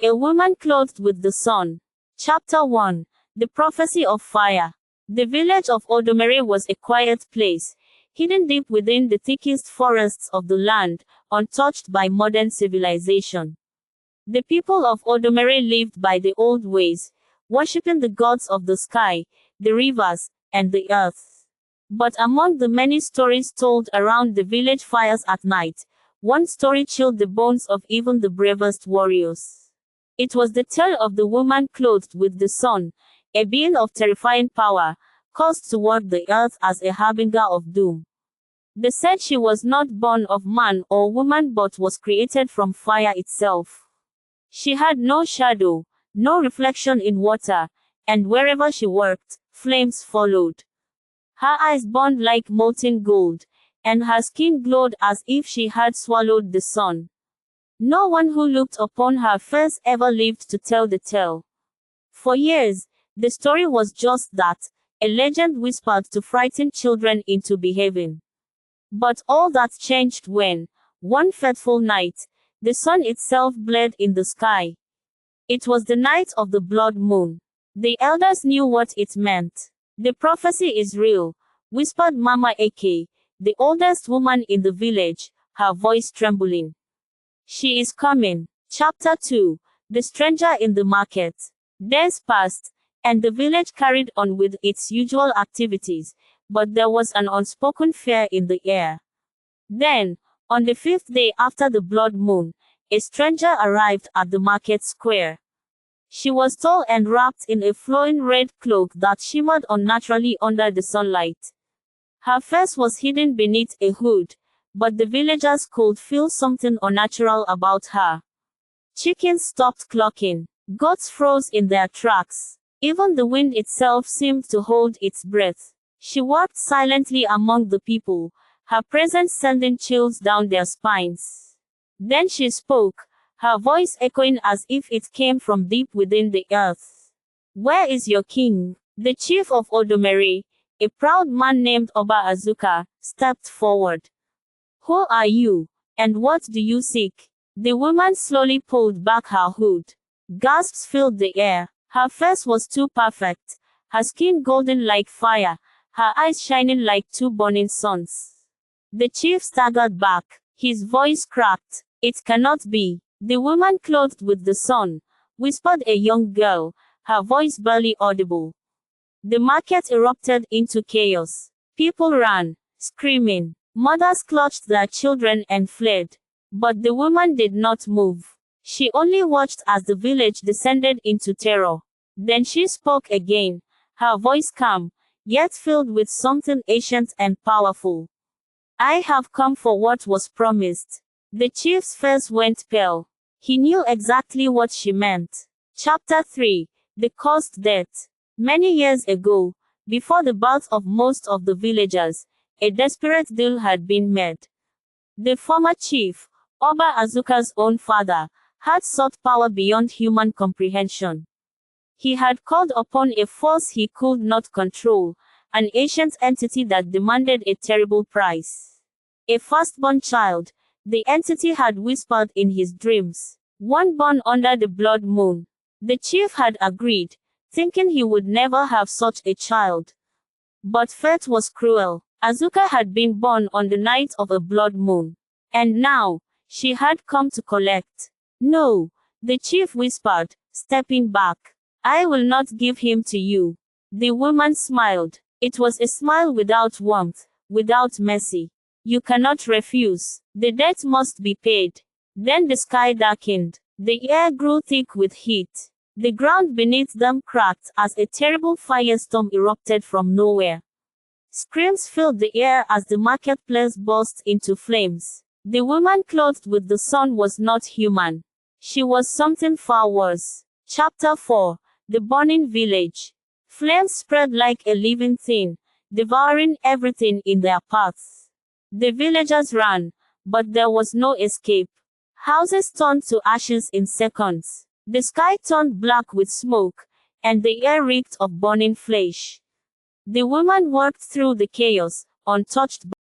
A woman clothed with the sun. Chapter 1. The prophecy of fire. The village of Odomere was a quiet place, hidden deep within the thickest forests of the land, untouched by modern civilization. The people of Odomere lived by the old ways, worshipping the gods of the sky, the rivers, and the earth. But among the many stories told around the village fires at night, one story chilled the bones of even the bravest warriors. It was the tale of the woman clothed with the sun, a being of terrifying power, caused to walk the earth as a harbinger of doom. They said she was not born of man or woman but was created from fire itself. She had no shadow, no reflection in water, and wherever she worked, flames followed. Her eyes burned like molten gold, and her skin glowed as if she had swallowed the sun. No one who looked upon her face ever lived to tell the tale. For years, the story was just that, a legend whispered to frighten children into behaving. But all that changed when, one fateful night, the sun itself bled in the sky. It was the night of the blood moon. The elders knew what it meant. The prophecy is real, whispered Mama Eke, the oldest woman in the village, her voice trembling. She is coming. Chapter 2. The stranger in the market. Days passed, and the village carried on with its usual activities, but there was an unspoken fear in the air. Then, on the 5th day after the blood moon, a stranger arrived at the market square. She was tall and wrapped in a flowing red cloak that shimmered unnaturally under the sunlight. Her face was hidden beneath a hood, but the villagers could feel something unnatural about her. Chickens stopped clucking. Goats froze in their tracks. Even the wind itself seemed to hold its breath. She walked silently among the people, her presence sending chills down their spines. Then she spoke, her voice echoing as if it came from deep within the earth. "Where is your king?" The chief of Odomere, a proud man named Oba Azuka, stepped forward. "Who are you, and what do you seek?" The woman slowly pulled back her hood. Gasps filled the air. Her face was too perfect, her skin golden like fire, her eyes shining like two burning suns. The chief staggered back, his voice cracked. "It cannot be." "The woman clothed with the sun," whispered a young girl, her voice barely audible. The market erupted into chaos. People ran, screaming. Mothers clutched their children and fled. But the woman did not move. She only watched as the village descended into terror. Then she spoke again, her voice calm, yet filled with something ancient and powerful. "I have come for what was promised." The chief's face went pale. He knew exactly what she meant. Chapter 3. The Cursed Death. Many years ago, before the birth of most of the villagers, a desperate deal had been made. The former chief, Oba Azuka's own father, had sought power beyond human comprehension. He had called upon a force he could not control, an ancient entity that demanded a terrible price. A firstborn child, the entity had whispered in his dreams, one born under the blood moon. The chief had agreed, thinking he would never have such a child. But fate was cruel. Azuka had been born on the night of a blood moon. And now, she had come to collect. "No," the chief whispered, stepping back. "I will not give him to you." The woman smiled. It was a smile without warmth, without mercy. "You cannot refuse. The debt must be paid." Then the sky darkened. The air grew thick with heat. The ground beneath them cracked as a terrible firestorm erupted from nowhere. Screams filled the air as the marketplace burst into flames. The woman clothed with the sun was not human. She was something far worse. Chapter 4. The Burning Village. Flames spread like a living thing, devouring everything in their paths. The villagers ran, but there was no escape. Houses turned to ashes in seconds. The sky turned black with smoke, and the air reeked of burning flesh. The woman walked through the chaos, untouched